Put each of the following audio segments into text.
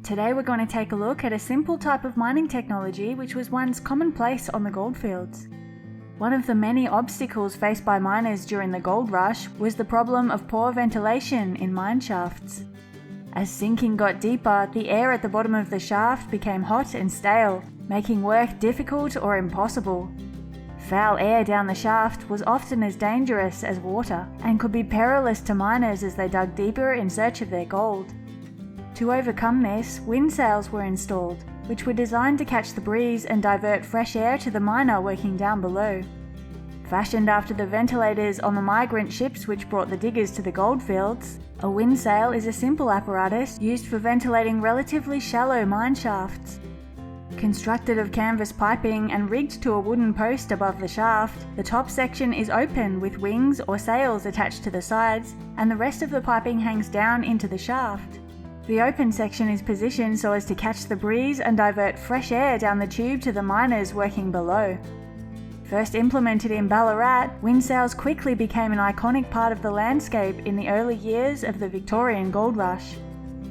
Today we're going to take a look at a simple type of mining technology which was once commonplace on the goldfields. One of the many obstacles faced by miners during the gold rush was the problem of poor ventilation in mine shafts. As sinking got deeper, the air at the bottom of the shaft became hot and stale, making work difficult or impossible. Foul air down the shaft was often as dangerous as water and could be perilous to miners as they dug deeper in search of their gold. To overcome this, windsails were installed, which were designed to catch the breeze and divert fresh air to the miner working down below. Fashioned after the ventilators on the migrant ships which brought the diggers to the goldfields, a windsail is a simple apparatus used for ventilating relatively shallow mine shafts. Constructed of canvas piping and rigged to a wooden post above the shaft, the top section is open with wings or sails attached to the sides, and the rest of the piping hangs down into the shaft. The open section is positioned so as to catch the breeze and divert fresh air down the tube to the miners working below. First implemented in Ballarat, windsails quickly became an iconic part of the landscape in the early years of the Victorian gold rush.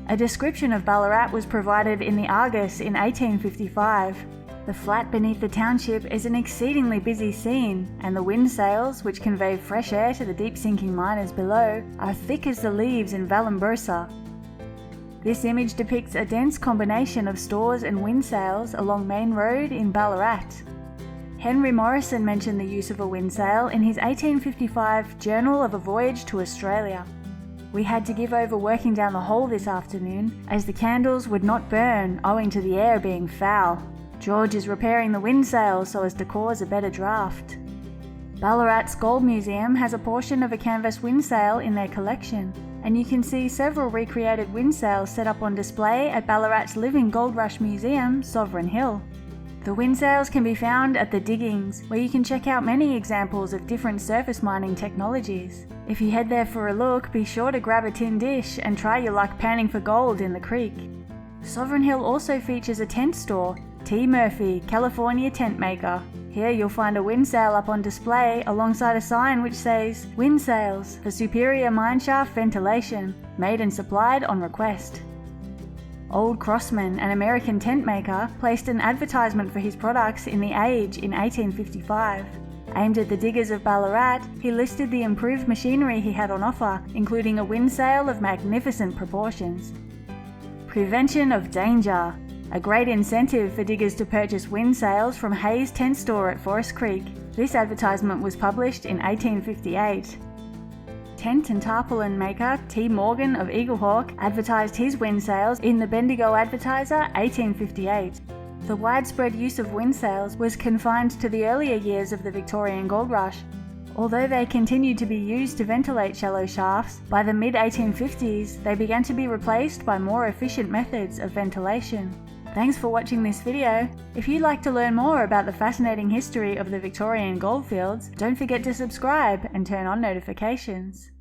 A description of Ballarat was provided in the Argus in 1855. The flat beneath the township is an exceedingly busy scene, and the windsails, which convey fresh air to the deep-sinking miners below, are thick as the leaves in Vallombrosa. This image depicts a dense combination of stores and windsails along Main Road in Ballarat. Henry Morrison mentioned the use of a windsail in his 1855 Journal of a Voyage to Australia. We had to give over working down the hole this afternoon, as the candles would not burn owing to the air being foul. George is repairing the windsail so as to cause a better draft. Ballarat's Gold Museum has a portion of a canvas windsail in their collection, and you can see several recreated windsails set up on display at Ballarat's Living Gold Rush Museum, Sovereign Hill. The windsails can be found at the diggings, where you can check out many examples of different surface mining technologies. If you head there for a look, be sure to grab a tin dish and try your luck panning for gold in the creek. Sovereign Hill also features a tent store, T. Murphy, California Tent Maker. Here you'll find a windsail up on display alongside a sign which says, "Windsails for superior mineshaft ventilation, made and supplied on request." Old Crossman, an American tent maker, placed an advertisement for his products in The Age in 1855. Aimed at the diggers of Ballarat, he listed the improved machinery he had on offer, including a windsail of magnificent proportions. Prevention of danger. A great incentive for diggers to purchase windsails from Hayes Tent Store at Forest Creek. This advertisement was published in 1858. Tent and tarpaulin maker T. Morgan of Eaglehawk advertised his windsails in the Bendigo Advertiser 1858. The widespread use of windsails was confined to the earlier years of the Victorian gold rush. Although they continued to be used to ventilate shallow shafts, by the mid-1850s they began to be replaced by more efficient methods of ventilation. Thanks for watching this video. If you'd like to learn more about the fascinating history of the Victorian goldfields, don't forget to subscribe and turn on notifications.